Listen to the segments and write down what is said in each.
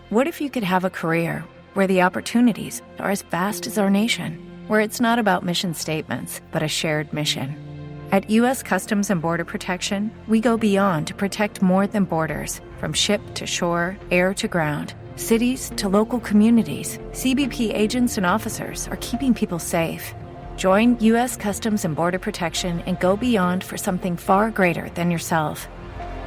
What if you could have a career where the opportunities are as vast as our nation, where it's not about mission statements, but a shared mission? At U.S. Customs and Border Protection, we go beyond to protect more than borders. From ship to shore, air to ground, cities to local communities, CBP agents and officers are keeping people safe. Join U.S. Customs and Border Protection and go beyond for something far greater than yourself.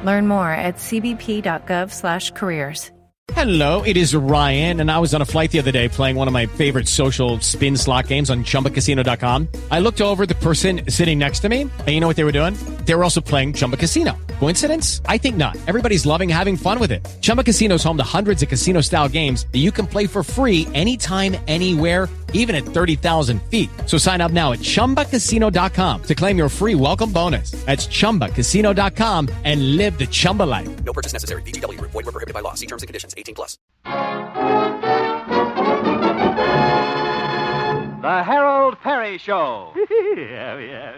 Learn more at cbp.gov/careers. Hello, it is Ryan, and I was on a flight the other day playing one of my favorite social spin slot games on ChumbaCasino.com. I looked over at the person sitting next to me, and you know what they were doing? They were also playing Chumba Casino. Coincidence? I think not. Everybody's loving having fun with it. Chumba Casino is home to hundreds of casino-style games that you can play for free anytime, anywhere, even at 30,000 feet. So sign up now at ChumbaCasino.com to claim your free welcome bonus. That's ChumbaCasino.com and live the Chumba life. No purchase necessary. VGW. Void where prohibited by law. See terms and conditions. 18+. The Harold Peary Show. yeah.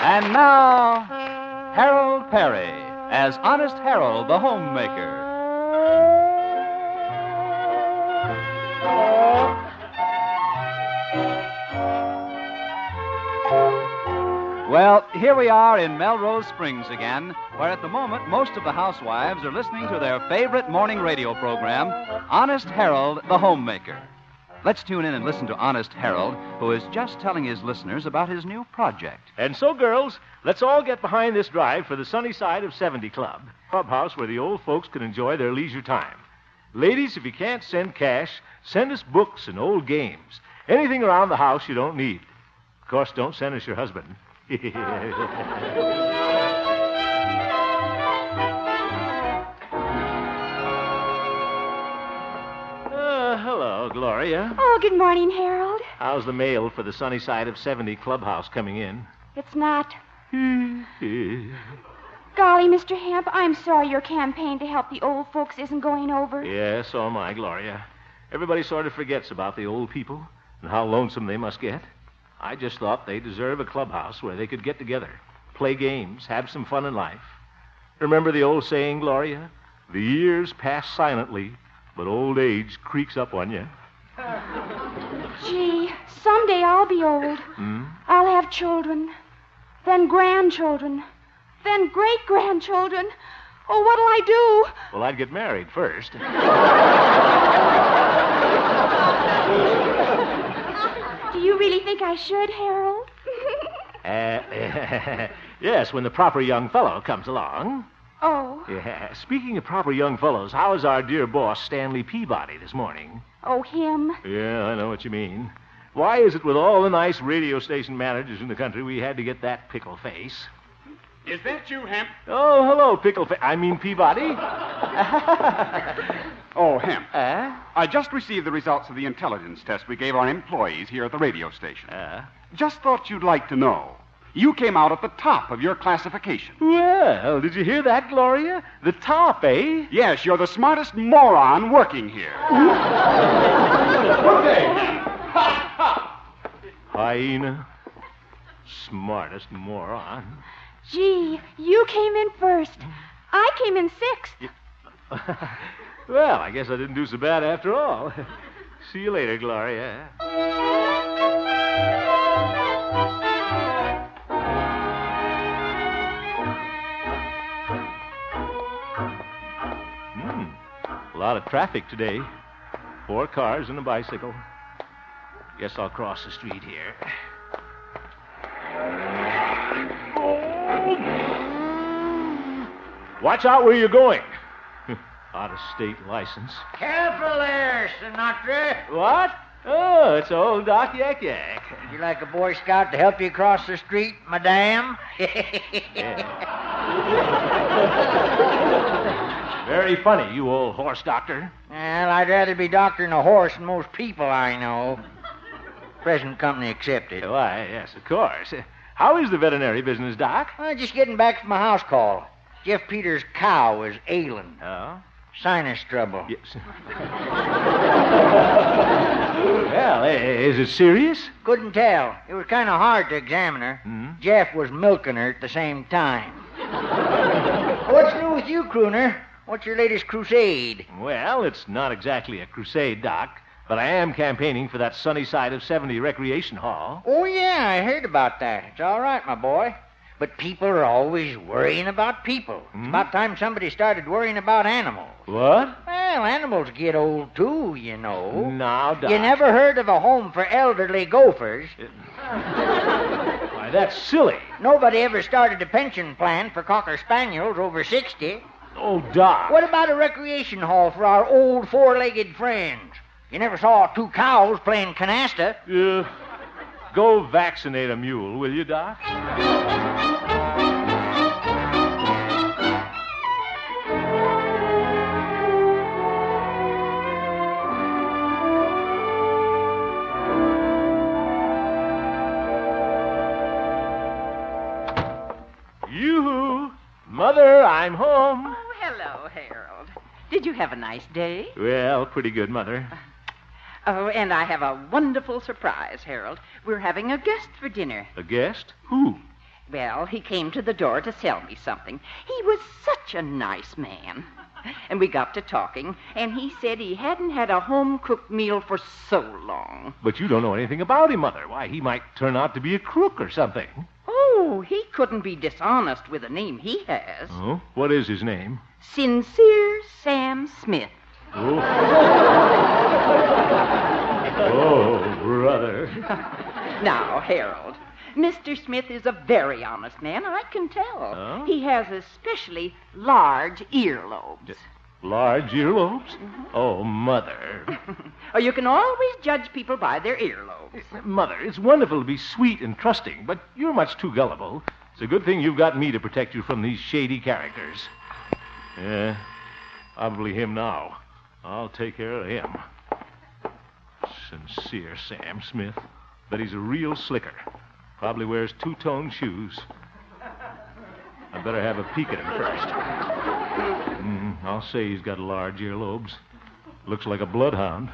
And now, Harold Peary as Honest Harold the Homemaker. Well, here we are in Melrose Springs again, where at the moment most of the housewives are listening to their favorite morning radio program, Honest Harold the Homemaker. Let's tune in and listen to Honest Harold, who is just telling his listeners about his new project. And so, girls, let's all get behind this drive for the sunny side of 70 Clubhouse where the old folks can enjoy their leisure time. Ladies, if you can't send cash, send us books and old games. Anything around the house you don't need. Of course, don't send us your husband. Hello, Gloria. Oh, good morning, Harold. How's the mail for the sunny side of 70 Clubhouse coming in? It's not. Golly, Mr. Hemp, I'm sorry your campaign to help the old folks isn't going over. Yeah, so am I, Gloria. Everybody sort of forgets about the old people and how lonesome they must get. I just thought they deserve a clubhouse where they could get together, play games, have some fun in life. Remember the old saying, Gloria? The years pass silently, but old age creeps up on you. Gee, someday I'll be old. I'll have children, then grandchildren, then great-grandchildren. Oh, what'll I do? Well, I'd get married first. Do you really think I should, Harold? Yes, when the proper young fellow comes along. Oh. Yeah. Speaking of proper young fellows, how is our dear boss, Stanley Peabody, this morning? Oh, him? Yeah, I know what you mean. Why is it with all the nice radio station managers in the country we had to get that pickle face? Is that you, Hemp? Oh, hello, pickle face. I mean Peabody. Oh, Hemp. Uh? I just received the results of the intelligence test we gave our employees here at the radio station. Just thought you'd like to know. You came out at the top of your classification. Well, did you hear that, Gloria? The top, eh? Yes, you're the smartest moron working here. Good day, Hemp. Hyena. Smartest moron. Gee, you came in first. I came in sixth. Well, I guess I didn't do so bad after all. See you later, Gloria. A lot of traffic today. 4 cars and a bicycle. Guess I'll cross the street here. Watch out where you're going. Out-of-state license. Careful there, Sinatra. What? Oh, it's old Doc Yak Yak. Would you like a Boy Scout to help you cross the street, madame? Very funny, you old horse doctor. Well, I'd rather be doctoring a horse than most people I know. Present company accepted. Why, yes, of course. How is the veterinary business, Doc? Just getting back from a house call. Jeff Peters' cow was ailing. Oh? Sinus trouble. Yes. Well, is it serious? Couldn't tell. It was kind of hard to examine her. Jeff was milking her at the same time. What's new with you, crooner? What's your latest crusade? Well, it's not exactly a crusade, Doc, but I am campaigning for that sunny side of 70 recreation hall. Oh, yeah, I heard about that. It's all right, my boy. But people are always worrying about people. It's about time somebody started worrying about animals. What? Well, animals get old, too, you know. Now, Doc. You never heard of a home for elderly gophers? Why, that's silly. Nobody ever started a pension plan for Cocker Spaniels over 60. Oh, Doc. What about a recreation hall for our old four-legged friends? You never saw two cows playing canasta. Go vaccinate a mule, will you, Doc? Yoo-hoo! Mother, I'm home. Oh, hello, Harold. Did you have a nice day? Well, pretty good, Mother. Oh, and I have a wonderful surprise, Harold. We're having a guest for dinner. A guest? Who? Well, he came to the door to sell me something. He was such a nice man. And we got to talking, and he said he hadn't had a home-cooked meal for so long. But you don't know anything about him, Mother. Why, he might turn out to be a crook or something. Oh, he couldn't be dishonest with the name he has. Oh? What is his name? Sincere Sam Smith. Oh. Oh, brother. Now, Harold, Mr. Smith is a very honest man, I can tell. Oh? He has especially large earlobes. Large earlobes? Oh, Mother. Oh, you can always judge people by their earlobes. Mother, it's wonderful to be sweet and trusting, but you're much too gullible. It's a good thing you've got me to protect you from these shady characters. Yeah, probably him now. I'll take care of him. Sincere Sam Smith. But he's a real slicker. Probably wears two-tone shoes. I better have a peek at him first. I'll say he's got large earlobes. Looks like a bloodhound.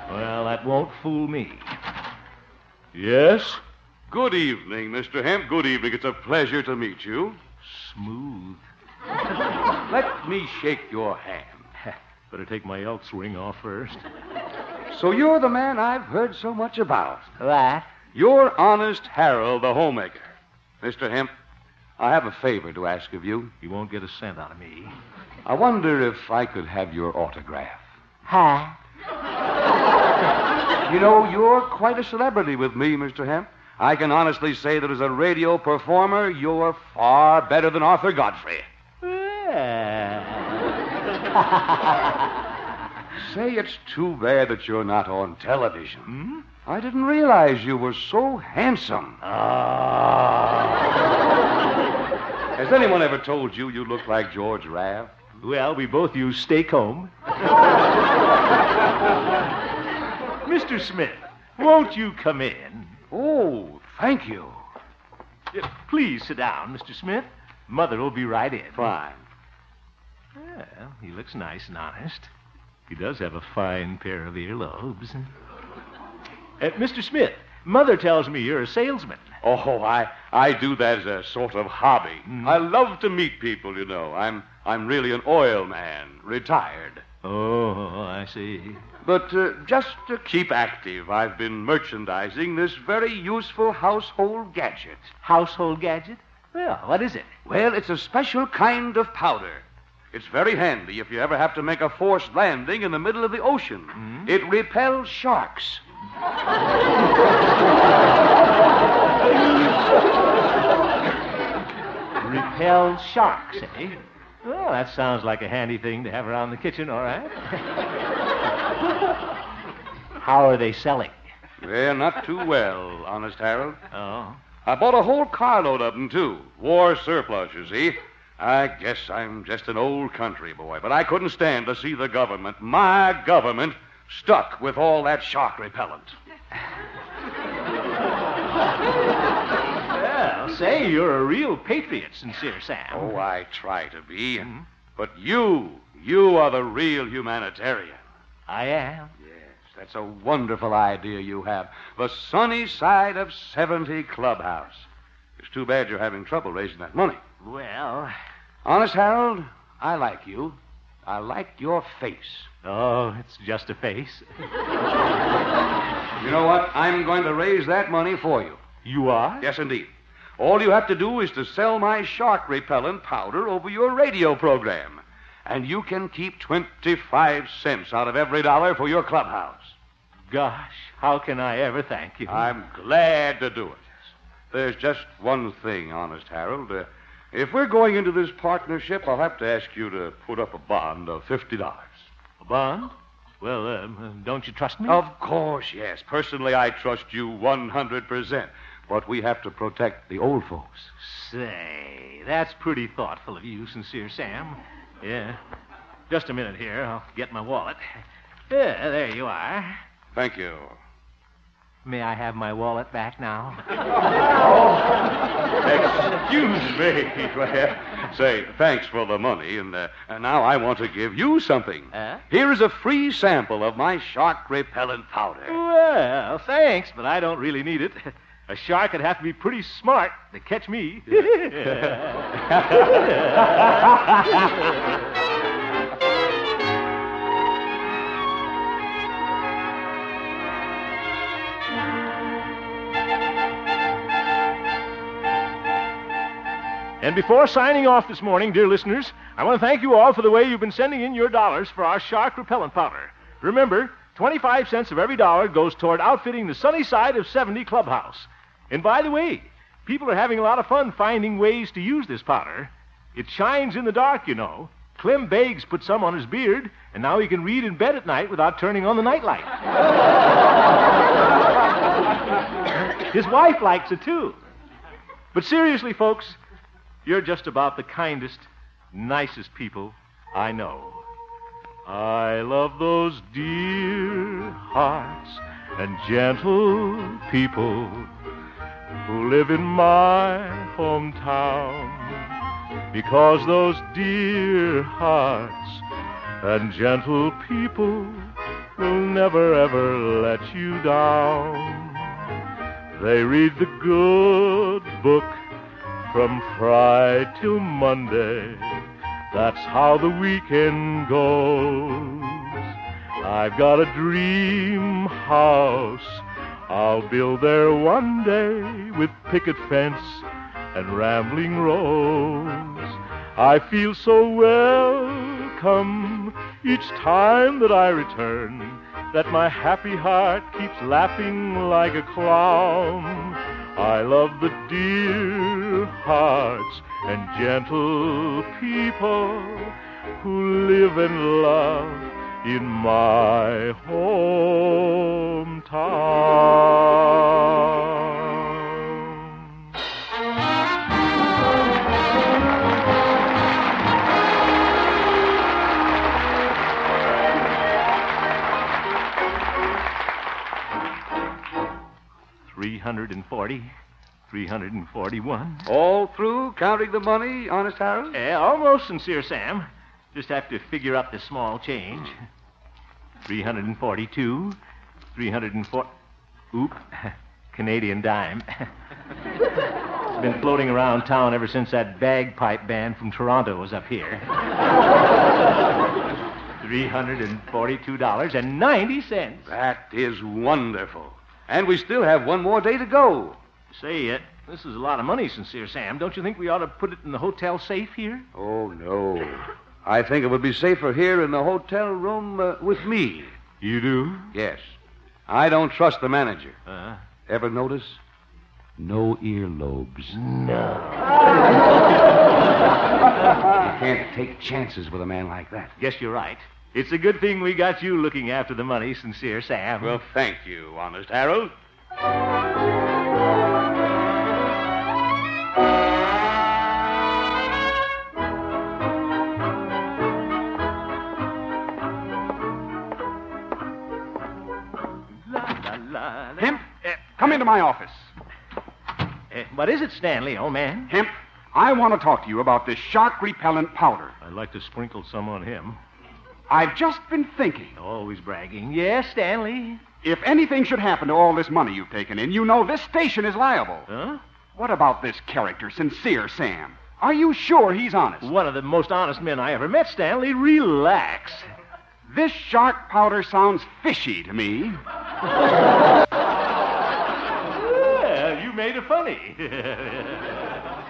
Well, that won't fool me. Yes? Good evening, Mr. Hemp. Good evening. It's a pleasure to meet you. Smooth. Let me shake your hand. Better take my Elks ring off first. So you're the man I've heard so much about. What? You're honest Harold, the homemaker. Mr. Hemp, I have a favor to ask of you. You won't get a cent out of me. I wonder if I could have your autograph. Huh? You know, you're quite a celebrity with me, Mr. Hemp. I can honestly say that as a radio performer, you're far better than Arthur Godfrey. Say, it's too bad that you're not on television. I didn't realize you were so handsome. Has anyone ever told you you look like George Raft? Well, we both use Stay Comb. Mr. Smith, won't you come in? Oh, thank you. Please sit down, Mr. Smith. Mother will be right in. Fine. Well, he looks nice and honest. He does have a fine pair of earlobes. Mr. Smith, Mother tells me you're a salesman. Oh, I do that as a sort of hobby. I love to meet people, you know. I'm really an oil man, retired. Oh, I see. But just to keep active, I've been merchandising this very useful household gadget. Household gadget? Well, what is it? Well, it's a special kind of powder. It's very handy if you ever have to make a forced landing in the middle of the ocean. It repels sharks. Repels sharks, eh? Well, that sounds like a handy thing to have around the kitchen, all right. How are they selling? Well, not too well, honest Harold. Oh. I bought a whole carload of them, too. War surplus, you see. I guess I'm just an old country boy, but I couldn't stand to see the government, my government, stuck with all that shark repellent. Well, say you're a real patriot, Sincere Sam. Oh, I try to be. But you are the real humanitarian. I am. Yes, that's a wonderful idea you have. The sunny side of 70 Clubhouse. It's too bad you're having trouble raising that money. Well... Honest, Harold, I like you. I like your face. Oh, it's just a face. You know what? I'm going to raise that money for you. You are? Yes, indeed. All you have to do is to sell my shark repellent powder over your radio program. And you can keep 25 cents out of every dollar for your clubhouse. Gosh, how can I ever thank you? I'm glad to do it. There's just one thing, Honest Harold. If we're going into this partnership, I'll have to ask you to put up a bond of $50. A bond? Well, don't you trust me? Of course, yes. Personally, I trust you 100%. But we have to protect the old folks. Say, that's pretty thoughtful of you, Sincere Sam. Yeah. Just a minute here. I'll get my wallet. Yeah, there you are. Thank you. May I have my wallet back now? Excuse me. Say, thanks for the money, and now I want to give you something. Here is a free sample of my shark repellent powder. Well, thanks, but I don't really need it. A shark would have to be pretty smart to catch me. And before signing off this morning, dear listeners, I want to thank you all for the way you've been sending in your dollars for our shark repellent powder. Remember, 25 cents of every dollar goes toward outfitting the sunny side of 70 Clubhouse. And by the way, people are having a lot of fun finding ways to use this powder. It shines in the dark, you know. Clem Beggs put some on his beard, and now he can read in bed at night without turning on the nightlight. His wife likes it, too. But seriously, folks, you're just about the kindest, nicest people I know. I love those dear hearts and gentle people who live in my hometown, because those dear hearts and gentle people will never ever let you down. They read the good book from Friday till Monday. That's how the weekend goes. I've got a dream house I'll build there one day, with picket fence and rambling rose. I feel so welcome each time that I return, that my happy heart keeps laughing like a clown. I love the dear hearts and gentle people who live and love in my hometown. $341. All through counting the money, Honest Harold? Almost, Sincere Sam. Just have to figure up the small change. 342, 304. Oop, Canadian dime. It's been floating around town ever since that bagpipe band from Toronto was up here. $342.90. That is wonderful. And we still have one more day to go. Say, this is a lot of money, Sincere Sam. Don't you think we ought to put it in the hotel safe here? Oh, no. I think it would be safer here in the hotel room with me. You do? Yes. I don't trust the manager. Ever notice? No earlobes. No. You can't take chances with a man like that. Guess you're right. It's a good thing we got you looking after the money, Sincere Sam. Well, thank you, Honest Harold. Hemp, come into my office. What is it, Stanley, old man? Hemp, I want to talk to you about this shark repellent powder. I'd like to sprinkle some on him. I've just been thinking. Always bragging. Yes, Stanley. If anything should happen to all this money you've taken in, you know this station is liable. Huh? What about this character, Sincere Sam? Are you sure he's honest? One of the most honest men I ever met, Stanley. Relax. This shark powder sounds fishy to me. Well, you made it funny.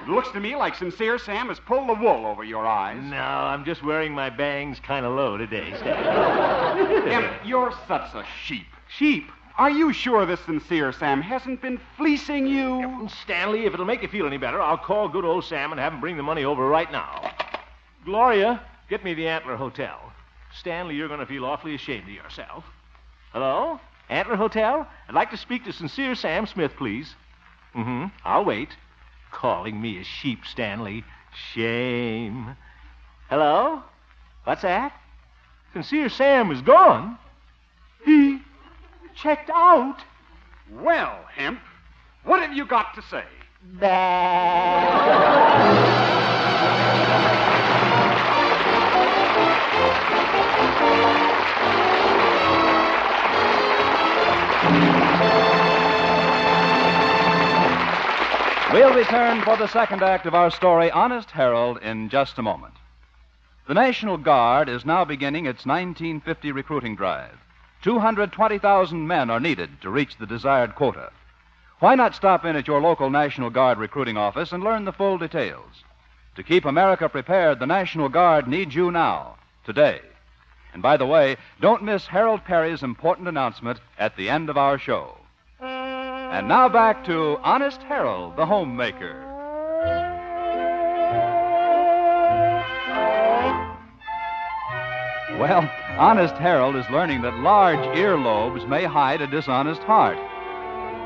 Looks to me like Sincere Sam has pulled the wool over your eyes. No, I'm just wearing my bangs kind of low today, Stanley. Hemp, you're such a sheep. Sheep? Are you sure this Sincere Sam hasn't been fleecing you? Stanley, if it'll make you feel any better, I'll call good old Sam and have him bring the money over right now. Gloria, get me the Antler Hotel. Stanley, you're going to feel awfully ashamed of yourself. Hello? Antler Hotel? I'd like to speak to Sincere Sam Smith, please. I'll wait. Calling me a sheep, Stanley. Shame. Hello? What's that? Sincere Sam is gone. He checked out. Well, Hemp, what have you got to say? We'll return for the second act of our story, Honest Harold, in just a moment. The National Guard is now beginning its 1950 recruiting drive. 220,000 men are needed to reach the desired quota. Why not stop in at your local National Guard recruiting office and learn the full details? To keep America prepared, the National Guard needs you now, today. And by the way, don't miss Harold Peary's important announcement at the end of our show. And now back to Honest Harold, the Homemaker. Well, Honest Harold is learning that large earlobes may hide a dishonest heart.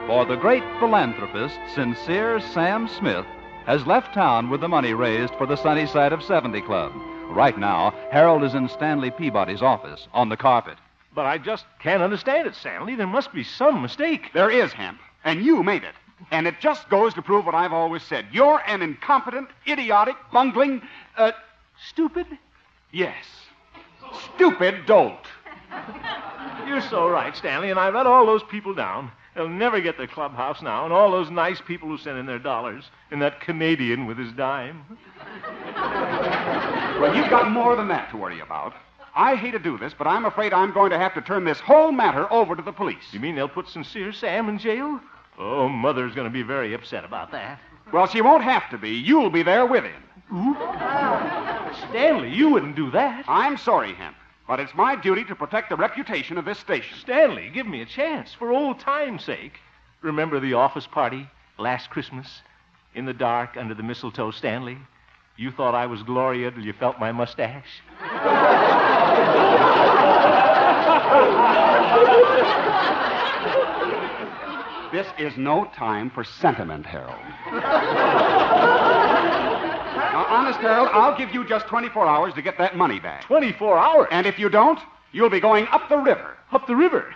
For the great philanthropist, Sincere Sam Smith, has left town with the money raised for the Sunny Side of 70 Club. Right now, Harold is in Stanley Peabody's office on the carpet. But I just can't understand it, Stanley. There must be some mistake. There is, Hemp, and you made it. And it just goes to prove what I've always said. You're an incompetent, idiotic, bungling, Stupid? yes, stupid dolt. You're so right, Stanley, and I let all those people down. They'll never get the clubhouse now, and all those nice people who sent in their dollars, and that Canadian with his dime. Well, you've got more than that to worry about. I hate to do this, but I'm afraid I'm going to have to turn this whole matter over to the police. You mean they'll put Sincere Sam in jail? Oh, Mother's going to be very upset about that. Well, she won't have to be. You'll be there with him. Ooh. Stanley, you wouldn't do that. I'm sorry, Hemp, but it's my duty to protect the reputation of this station. Stanley, give me a chance, for old time's sake. Remember the office party last Christmas? In the dark, under the mistletoe, Stanley? You thought I was Gloria till you felt my mustache? This is no time for sentiment, Harold. Now, honest, Harold, I'll give you just 24 hours to get that money back. 24 hours? And if you don't, you'll be going up the river. Up the river?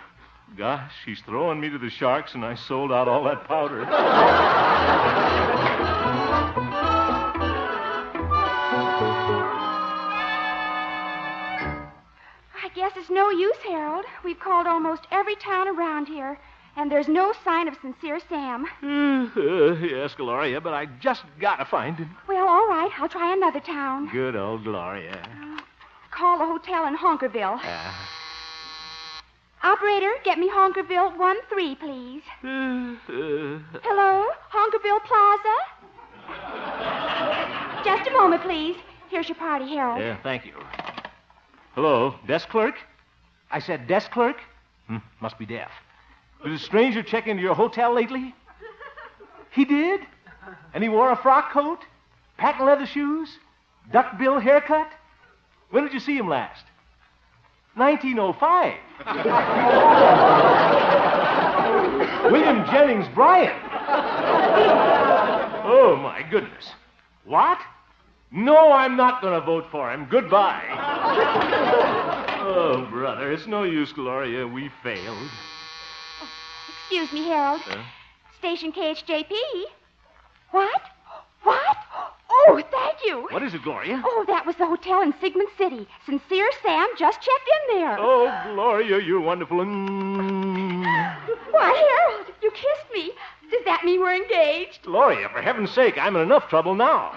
Gosh, he's throwing me to the sharks, and I sold out all that powder. I guess it's no use, Harold. We've called almost every town around here, and there's no sign of Sincere Sam. Yes, Gloria, but I just gotta find him. Well, all right. I'll try another town. Good old Gloria. Call the hotel in Honkerville. Operator, get me Honkerville 13, please. Hello? Honkerville Plaza? Just a moment, please. Here's your party, Harold. Yeah, thank you. Hello, desk clerk? I said desk clerk? Must be deaf. Did a stranger check into your hotel lately? He did? And he wore a frock coat? Patent leather shoes? Duckbill haircut? When did you see him last? 1905. William Jennings Bryan. Oh, my goodness. What? No, I'm not going to vote for him. Goodbye. Oh, brother, it's no use, Gloria. We failed. Excuse me, Harold. Station KHJP. What? What? Oh, thank you. What is it, Gloria? Oh, that was the hotel in Sigmund City. Sincere Sam just checked in there. Oh, Gloria, you're wonderful. Why, Harold, you kissed me. Does that mean we're engaged? Gloria, for heaven's sake, I'm in enough trouble now.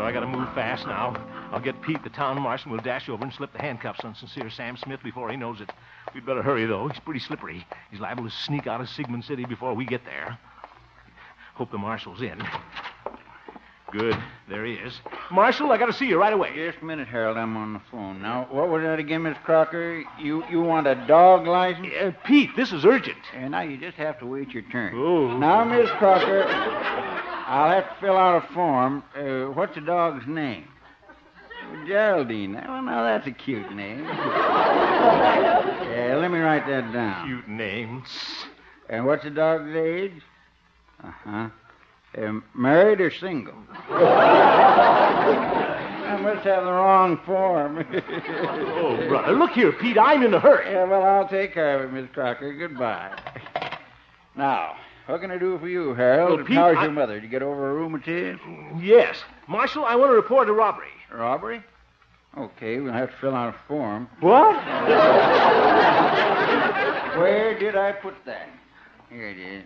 I gotta move fast now. I'll get Pete, the town marshal, and we'll dash over and slip the handcuffs on Sincere Sam Smith before he knows it. We'd better hurry, though. He's pretty slippery. He's liable to sneak out of Sigmund City before we get there. Hope the marshal's in. Good. There he is. Marshal, I gotta see you right away. Just a minute, Harold. I'm on the phone. Now, what was that again, Miss Crocker? You want a dog license? Pete, this is urgent. Now you just have to wait your turn. Oh. Now, Miss Crocker, I'll have to fill out a form. What's the dog's name? Geraldine. Well, now that's a cute name. Let me write that down. Cute name. And what's the dog's age? Uh-huh. Married or single? I must have the wrong form. Oh, brother, look here, Pete. I'm in a hurry. Yeah, well, I'll take care of it, Miss Crocker. Goodbye. Now, what can I do for you, Harold? Well, Pete, how's your mother? Did you get over rheumatism? Yes. Marshal, I want to report a robbery. Robbery? Okay, we'll have to fill out a form. What? Where did I put that? Here it is.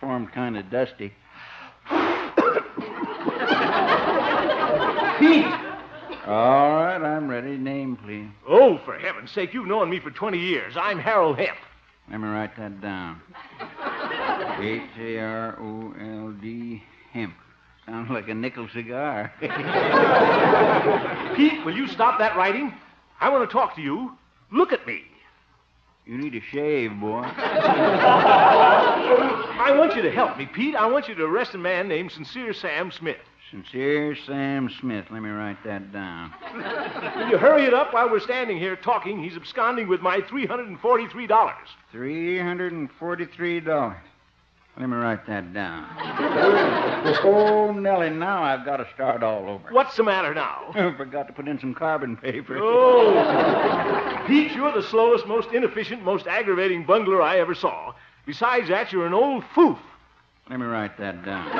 Form's kind of dusty. Pete! All right, I'm ready. Name, please. Oh, for heaven's sake, you've known me for 20 years. I'm Harold Hemp. Let me write that down. Harold, Hemp. Sounds like a nickel cigar. Pete, will you stop that writing? I want to talk to you. Look at me. You need a shave, boy. I want you to help me, Pete. I want you to arrest a man named Sincere Sam Smith. Sincere Sam Smith. Let me write that down. Will you hurry it up while we're standing here talking? He's absconding with my $343. $343. Let me write that down. Oh, Nellie, now I've got to start all over. What's the matter now? I forgot to put in some carbon paper. Oh. Pete, you're the slowest, most inefficient, most aggravating bungler I ever saw. Besides that, you're an old foof. Let me write that down.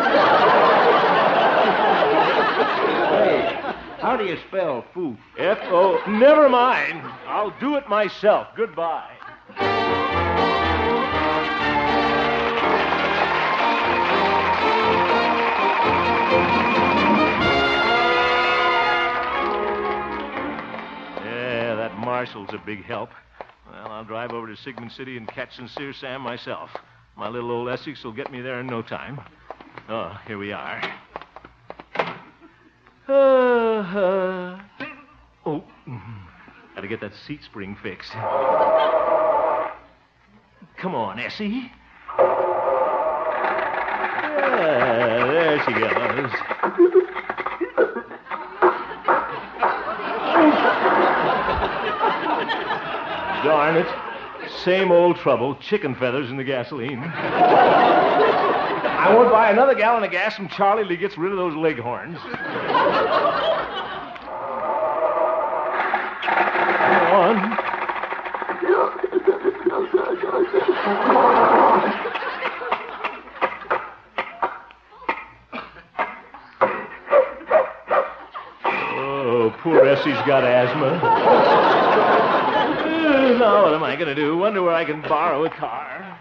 Hey, how do you spell foof? F-O... Never mind. I'll do it myself. Goodbye. Marshal's a big help. Well, I'll drive over to Sigmund City and catch Sincere Sam myself. My little old Essex will get me there in no time. Oh, here we are. Oh, gotta get that seat spring fixed. Come on, Essie. Yeah, there she goes. Darn it. Same old trouble. Chicken feathers in the gasoline. I won't buy another gallon of gas from Charlie till he gets rid of those leghorns. Come on. Oh, poor Essie's got asthma. Now, what am I going to do? Wonder where I can borrow a car.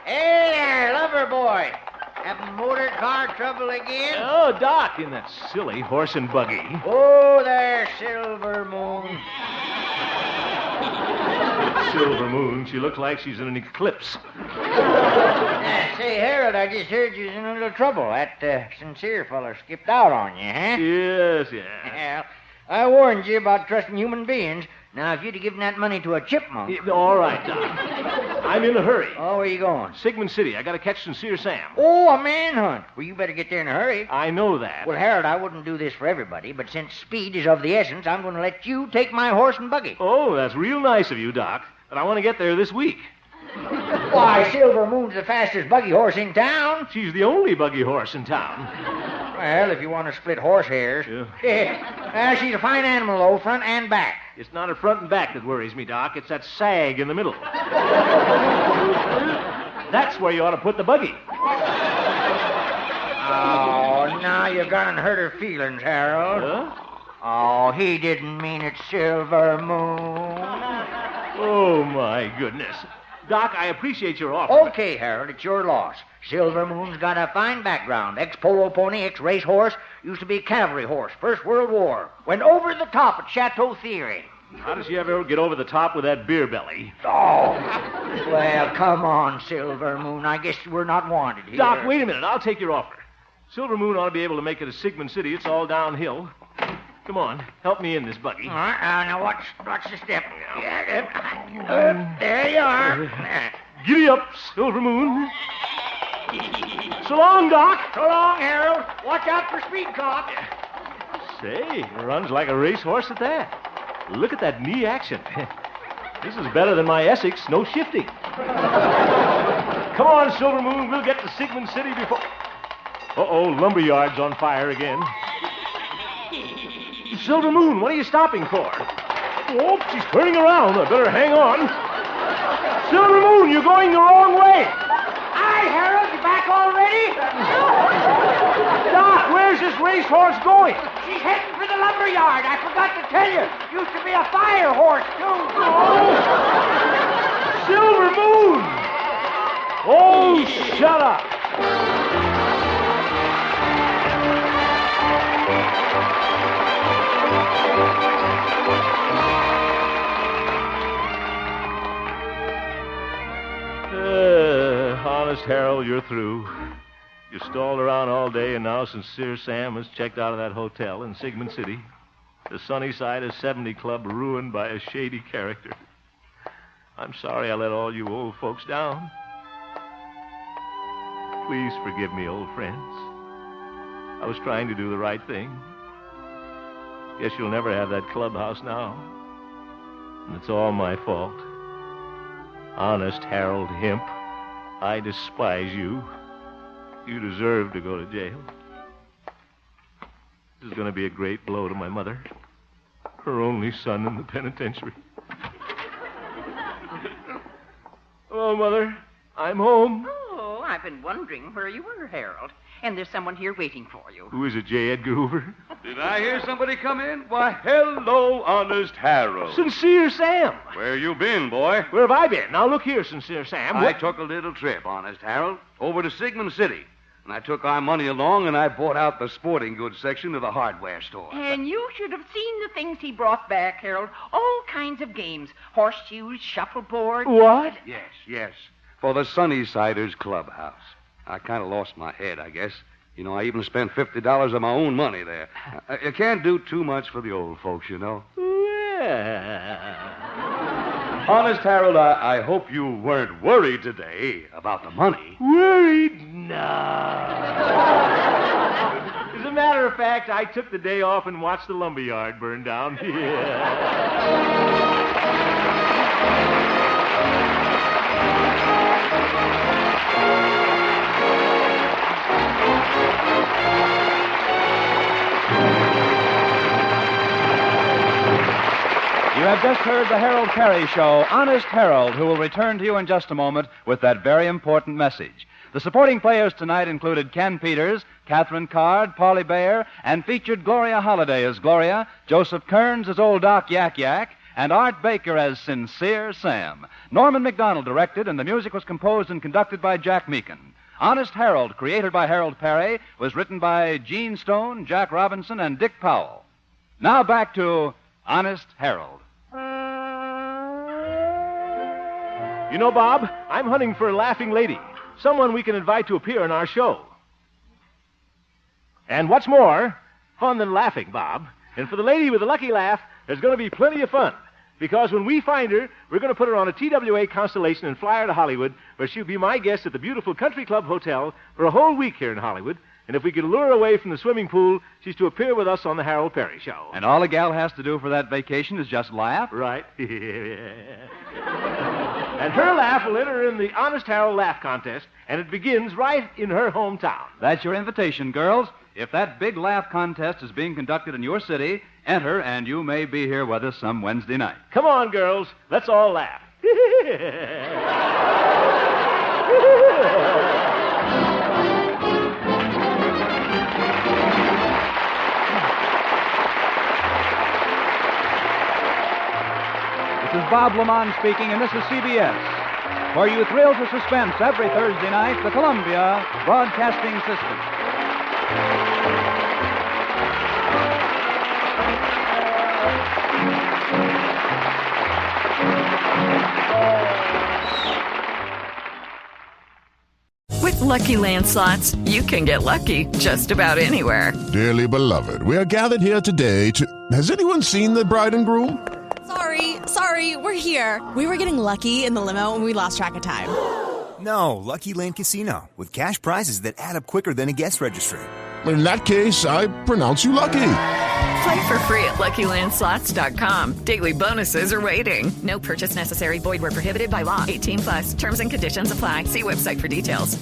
Hey there, lover boy. Having motor car trouble again? Oh, Doc, in that silly horse and buggy. Oh, there, Silver Moon. Silver Moon. She looks like she's in an eclipse. Say, Harold, I just heard you was in a little trouble. That Sincere feller skipped out on you, huh? Yes. Well, I warned you about trusting human beings. Now, if you'd have given that money to a chipmunk... All right, Doc. I'm in a hurry. Oh, where you going? Sigmund City. I got to catch Sincere Sam. Oh, a manhunt. Well, you better get there in a hurry. I know that. Well, Harold, I wouldn't do this for everybody, but since speed is of the essence, I'm going to let you take my horse and buggy. Oh, that's real nice of you, Doc. But I want to get there this week. Why, Silver Moon's the fastest buggy horse in town. She's the only buggy horse in town. Well, if you want to split horse hairs. Yeah. She's a fine animal, though, front and back. It's not her front and back that worries me, Doc. It's that sag in the middle. That's where you ought to put the buggy. Oh, now you've gone and hurt her feelings, Harold. Huh? Oh, he didn't mean it, Silver Moon. Oh, my goodness. Doc, I appreciate your offer. Okay, Harold, it's your loss. Silver Moon's got a fine background. Ex-polo pony, ex-race horse, used to be a cavalry horse, First World War. Went over the top at Chateau Thierry. How does she ever get over the top with that beer belly? Oh, well, come on, Silver Moon. I guess we're not wanted here. Doc, wait a minute. I'll take your offer. Silver Moon ought to be able to make it to Sigmund City. It's all downhill. Come on, help me in this buggy. All right, now watch the step. There you are. Giddy up, Silver Moon. So long, Doc. So long, Harold. Watch out for speed cop. Say, runs like a racehorse at that. Look at that knee action. This is better than my Essex, no shifting. Come on, Silver Moon, we'll get to Sigmund City before... Uh-oh, lumberyard's on fire again. Silver Moon, what are you stopping for? Oh, she's turning around. I better hang on. Silver Moon, you're going the wrong way. Hi, Harold. You back already? Doc, where's this racehorse going? She's heading for the lumberyard. I forgot to tell you. Used to be a fire horse, too. Oh, Silver Moon! Oh, shut up. Honest Harold, you're through. You stalled around all day, and now Sincere Sam has checked out of that hotel in Sigmund City. The Sunnyside of 70 Club ruined by a shady character. I'm sorry I let all you old folks down. Please forgive me, old friends. I was trying to do the right thing. Guess you'll never have that clubhouse now. And it's all my fault. Honest Harold Hemp, I despise you. You deserve to go to jail. This is going to be a great blow to my mother. Her only son in the penitentiary. Hello, Mother. I'm home. Oh, I've been wondering where you were, Harold. And there's someone here waiting for you. Who is it, J. Edgar Hoover? Did I hear somebody come in? Why, hello, Honest Harold. Sincere Sam. Where you been, boy? Where have I been? Now, look here, Sincere Sam. I took a little trip, Honest Harold, over to Sigmund City. And I took our money along, and I bought out the sporting goods section of the hardware store. And you should have seen the things he brought back, Harold. All kinds of games. Horseshoes, shuffleboard. What? Yes. For the Sunnysiders Clubhouse. I kind of lost my head, I guess. You know, I even spent $50 of my own money there. You can't do too much for the old folks, you know. Yeah. Honest, Harold, I hope you weren't worried today about the money. Worried? No. As a matter of fact, I took the day off and watched the lumberyard burn down. Yeah. You have just heard the Harold Peary Show, Honest Harold, who will return to you in just a moment with that very important message. The supporting players tonight included Ken Peters, Catherine Card, Polly Bayer, and featured Gloria Holliday as Gloria, Joseph Kearns as Old Doc Yak Yak, and Art Baker as Sincere Sam. Norman McDonald directed, and the music was composed and conducted by Jack Meakin. Honest Harold, created by Harold Peary, was written by Gene Stone, Jack Robinson, and Dick Powell. Now back to Honest Harold. You know, Bob, I'm hunting for a laughing lady. Someone we can invite to appear in our show. And what's more, fun than laughing, Bob. And for the lady with the lucky laugh, there's going to be plenty of fun. Because when we find her, we're going to put her on a TWA Constellation and fly her to Hollywood, where she'll be my guest at the beautiful Country Club Hotel for a whole week here in Hollywood. And if we can lure her away from the swimming pool, she's to appear with us on the Harold Peary Show. And all a gal has to do for that vacation is just laugh? Right. And her laugh will enter in the Honest Harold Laugh Contest, and it begins right in her hometown. That's your invitation, girls. If that big laugh contest is being conducted in your city, enter, and you may be here with us some Wednesday night. Come on, girls. Let's all laugh. This is Bob Lamont speaking, and this is CBS, where you thrill to suspense every Thursday night, the Columbia Broadcasting System. With Lucky Land Slots, you can get lucky just about anywhere. Dearly beloved, we are gathered here today to... Has anyone seen the bride and groom? Sorry, we're here. We were getting lucky in the limo and we lost track of time. No, Lucky Land Casino, with cash prizes that add up quicker than a guest registry. In that case, I pronounce you lucky. Play for free at LuckyLandSlots.com. Daily bonuses are waiting. No purchase necessary. Void where prohibited by law. 18+. Terms and conditions apply. See website for details.